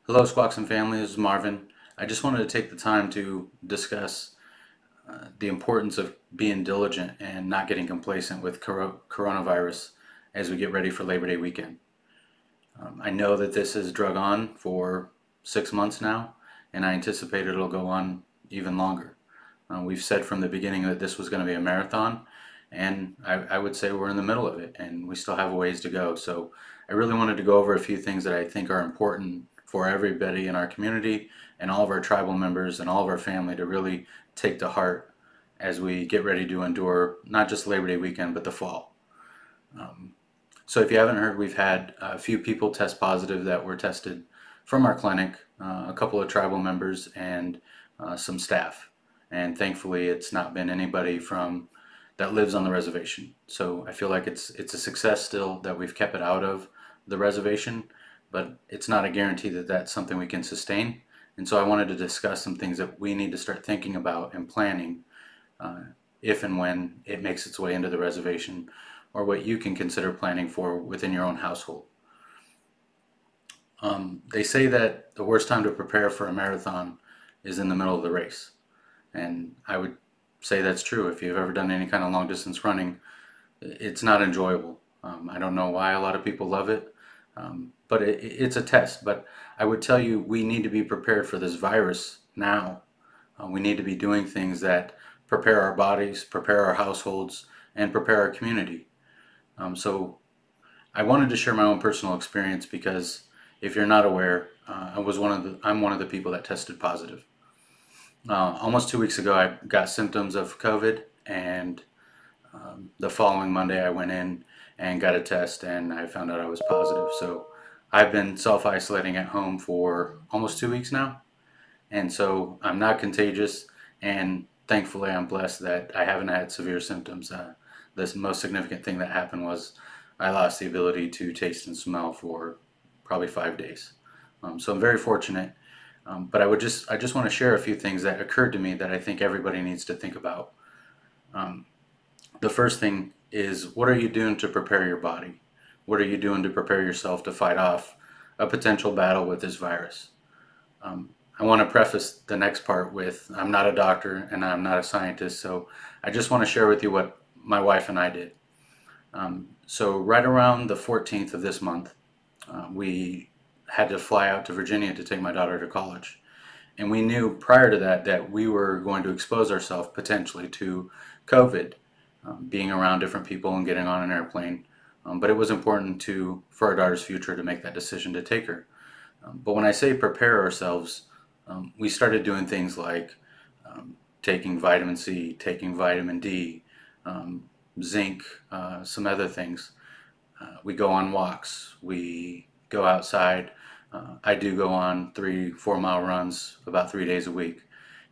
Hello, Squawks and family. This is Marvin. I just wanted to take the time to discuss the importance of being diligent and not getting complacent with coronavirus as we get ready for Labor Day weekend. I know that this has drug on for 6 months now, and I anticipate it'll go on even longer. We've said from the beginning that this was going to be a marathon, and I would say we're in the middle of it, and we still have a ways to go. So I really wanted to go over a few things that I think are important for everybody in our community and all of our tribal members and all of our family to really take to heart as we get ready to endure not just Labor Day weekend, but the fall. So if you haven't heard, we've had a few people test positive that were tested from our clinic, a couple of tribal members and some staff. And thankfully, it's not been anybody from that lives on the reservation. So I feel like it's a success still that we've kept it out of the reservation, but it's not a guarantee that that's something we can sustain. And so I wanted to discuss some things that we need to start thinking about and planning uh, if and when it makes its way into the reservation, or what you can consider planning for within your own household. They say that the worst time to prepare for a marathon is in the middle of the race. And I would say that's true. If you've ever done any kind of long distance running, it's not enjoyable. I don't know why a lot of people love it, but it's a test. But I would tell you, we need to be prepared for this virus now. We need to be doing things that prepare our bodies, prepare our households, and prepare our community. So I wanted to share my own personal experience because if you're not aware, I'm one of the people that tested positive. Almost 2 weeks ago, I got symptoms of COVID, and the following Monday, I went in and got a test, and I found out I was positive. So I've been self-isolating at home for almost 2 weeks now, and so I'm not contagious, and thankfully, I'm blessed that I haven't had severe symptoms. The most significant thing that happened was I lost the ability to taste and smell for probably 5 days. So I'm very fortunate. But I just want to share a few things that occurred to me that I think everybody needs to think about. Um, the first thing is, what are you doing to prepare your body? What are you doing to prepare yourself to fight off a potential battle with this virus? Um, I want to preface the next part with, I'm not a doctor and I'm not a scientist, so I just want to share with you what my wife and I did. So right around the 14th of this month, we had to fly out to Virginia to take my daughter to college. And we knew prior to that that we were going to expose ourselves potentially to COVID, being around different people and getting on an airplane. But it was important for our daughter's future to make that decision to take her. But when I say prepare ourselves, we started doing things like taking vitamin C, taking vitamin D, zinc, some other things. We go on walks. We go outside. I do go on 3, 4 mile runs about 3 days a week.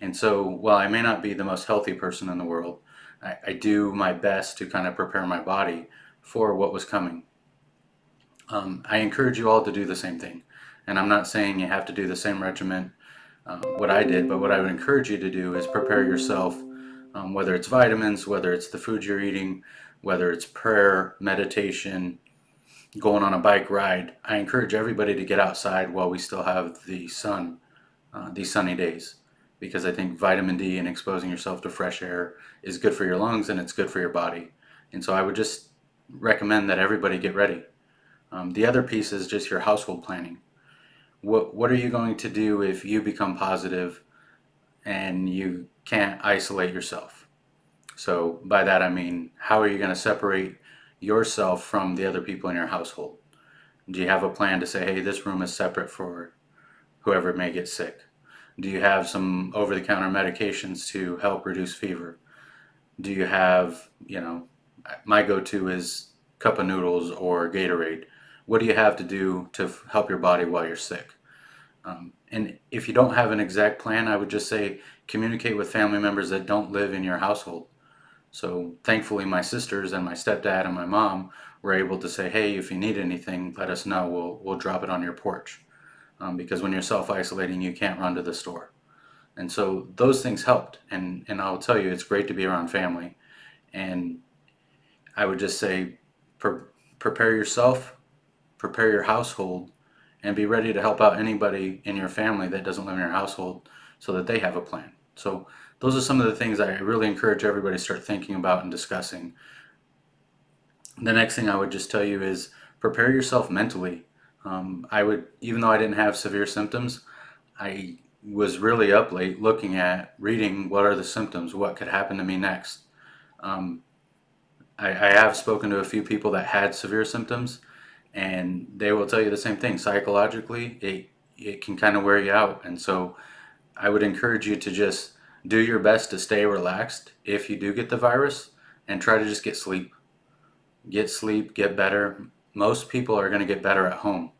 And so while I may not be the most healthy person in the world, I do my best to kind of prepare my body for what was coming. I encourage you all to do the same thing. And I'm not saying you have to do the same regimen, what I did, but what I would encourage you to do is prepare yourself, whether it's vitamins, whether it's the food you're eating, whether it's prayer, meditation, going on a bike ride. I encourage everybody to get outside while we still have the sun, these sunny days, because I think vitamin D and exposing yourself to fresh air is good for your lungs and it's good for your body. And so I would just recommend that everybody get ready. The other piece is just your household planning. What are you going to do if you become positive and you can't isolate yourself? So by that I mean, how are you going to separate yourself from the other people in your household? Do you have a plan to say, hey, this room is separate for whoever may get sick? Do you have some over-the-counter medications to help reduce fever? Do you have, my go-to is cup of noodles or Gatorade. What do you have to do to help your body while you're sick? And if you don't have an exact plan, I would just say communicate with family members that don't live in your household. So thankfully, my sisters and my stepdad and my mom were able to say, hey, if you need anything, let us know. We'll drop it on your porch. Because when you're self-isolating, you can't run to the store. And so those things helped. And I'll tell you, it's great to be around family. And I would just say, prepare yourself, prepare your household, and be ready to help out anybody in your family that doesn't live in your household so that they have a plan. So those are some of the things I really encourage everybody to start thinking about and discussing. The next thing I would just tell you is prepare yourself mentally. I would, even though I didn't have severe symptoms, I was really up late looking at, reading what are the symptoms, what could happen to me next. Um, I have spoken to a few people that had severe symptoms, and they will tell you the same thing. Psychologically, it can kind of wear you out. And so I would encourage you to just do your best to stay relaxed if you do get the virus, and try to just get sleep. Get sleep, get better. Most people are going to get better at home,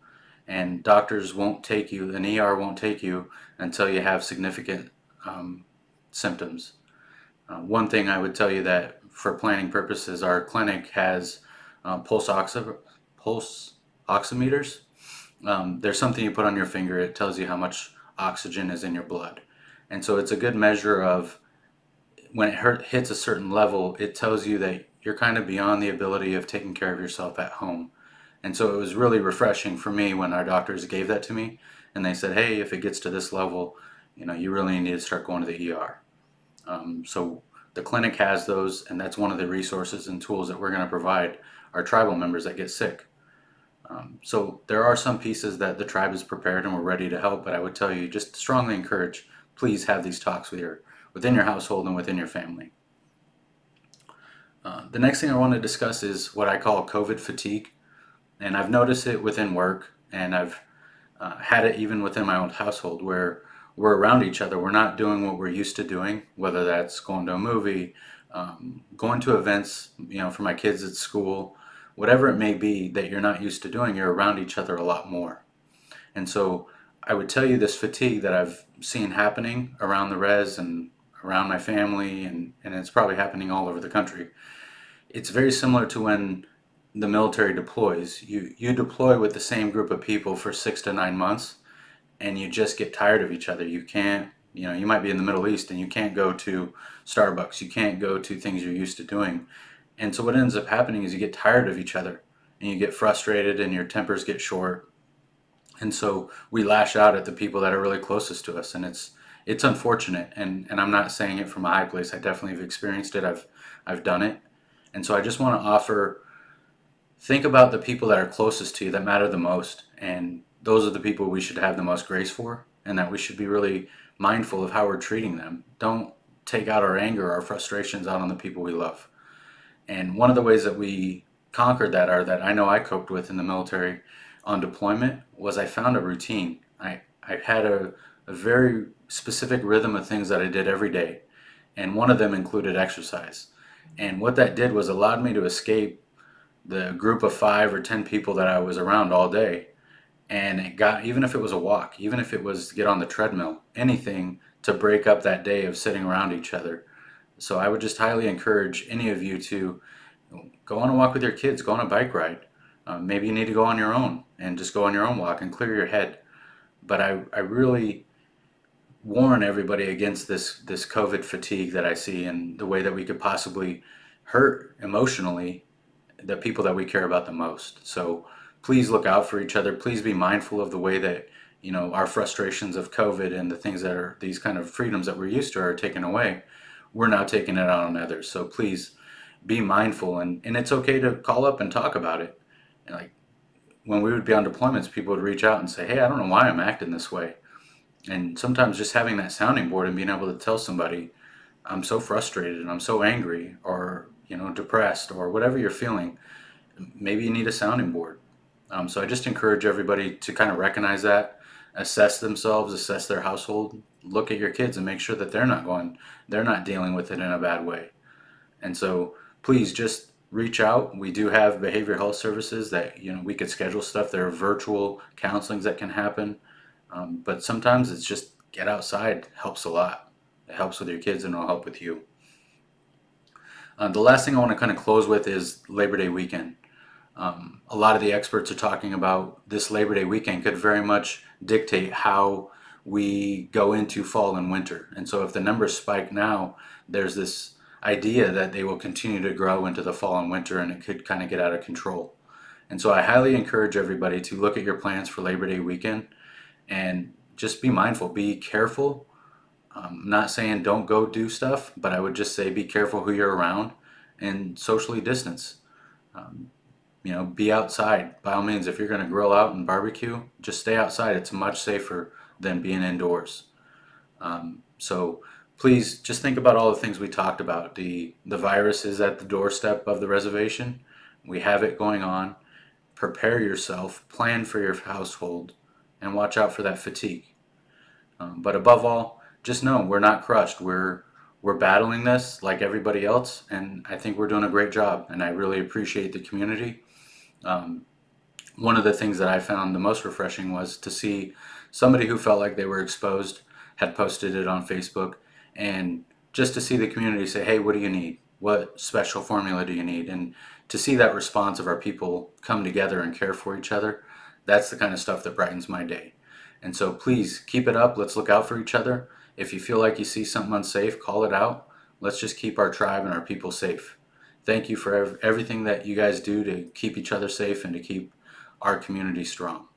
and doctors won't take you, an ER won't take you until you have significant symptoms. One thing I would tell you that for planning purposes, our clinic has pulse oximeters. There's something you put on your finger. It tells you how much oxygen is in your blood. And so it's a good measure of when it hits a certain level, it tells you that you're kind of beyond the ability of taking care of yourself at home. And so it was really refreshing for me when our doctors gave that to me, and they said, hey, if it gets to this level, you really need to start going to the ER. So the clinic has those, and that's one of the resources and tools that we're going to provide our tribal members that get sick. So there are some pieces that the tribe is prepared and we're ready to help, but I would tell you, just strongly encourage, please have these talks within your household and within your family. The next thing I want to discuss is what I call COVID fatigue. And I've noticed it within work, and I've had it even within my own household where we're around each other. We're not doing what we're used to doing, whether that's going to a movie, going to events, for my kids at school, whatever it may be that you're not used to doing, you're around each other a lot more. And so I would tell you this fatigue that I've seen happening around the res and around my family, and it's probably happening all over the country. It's very similar to when the military deploys. You deploy with the same group of people for 6 to 9 months, and you just get tired of each other. You can't, you might be in the Middle East and you can't go to Starbucks. You can't go to things you're used to doing. And so what ends up happening is you get tired of each other, and you get frustrated, and your tempers get short. And so we lash out at the people that are really closest to us, and it's unfortunate. And I'm not saying it from a high place. I definitely have experienced it. I've done it. And so I just want to offer, think about the people that are closest to you, that matter the most, and those are the people we should have the most grace for, and that we should be really mindful of how we're treating them. Don't take out our anger, our frustrations out on the people we love. And one of the ways that we conquered that, or that I know I coped with in the military on deployment, was I found a routine. I had a very specific rhythm of things that I did every day, and one of them included exercise. And what that did was allowed me to escape the group of 5 or 10 people that I was around all day. And it got, even if it was a walk, even if it was to get on the treadmill, anything to break up that day of sitting around each other. So I would just highly encourage any of you to go on a walk with your kids, go on a bike ride. Maybe you need to go on your own and just go on your own walk and clear your head. But I really warn everybody against this COVID fatigue that I see, and the way that we could possibly hurt emotionally the people that we care about the most. So please look out for each other. Please be mindful of the way that, our frustrations of COVID and the things that are these kind of freedoms that we're used to are taken away. We're now taking it out on others. So please be mindful, and it's okay to call up and talk about it. And like when we would be on deployments, people would reach out and say, hey, I don't know why I'm acting this way. And sometimes just having that sounding board and being able to tell somebody, I'm so frustrated and I'm so angry, or depressed, or whatever you're feeling, maybe you need a sounding board. So I just encourage everybody to kind of recognize that, assess themselves, assess their household, look at your kids and make sure that they're not dealing with it in a bad way. And so please just reach out. We do have behavioral health services that, we could schedule stuff. There are virtual counselings that can happen. But sometimes it's just get outside helps a lot. It helps with your kids, and it'll help with you. The last thing I want to kind of close with is Labor Day weekend. A lot of the experts are talking about this Labor Day weekend could very much dictate how we go into fall and winter. And so if the numbers spike now, there's this idea that they will continue to grow into the fall and winter, and it could kind of get out of control. And so I highly encourage everybody to look at your plans for Labor Day weekend and just be mindful, be careful. I'm not saying don't go do stuff, but I would just say be careful who you're around and socially distance. Um, be outside. By all means, if you're going to grill out and barbecue, just stay outside. It's much safer than being indoors. So please just think about all the things we talked about. The virus is at the doorstep of the reservation. We have it going on. Prepare yourself, plan for your household, and watch out for that fatigue. But above all, just know we're not crushed. We're battling this like everybody else, and I think we're doing a great job. And I really appreciate the community. Um, One of the things that I found the most refreshing was to see somebody who felt like they were exposed had posted it on Facebook, and just to see the community say, hey, what do you need? What special formula do you need? And to see that response of our people come together and care for each other, that's the kind of stuff that brightens my day. And so please keep it up. Let's look out for each other. If you feel like you see something unsafe, call it out. Let's just keep our tribe and our people safe. Thank you for everything that you guys do to keep each other safe and to keep our community strong.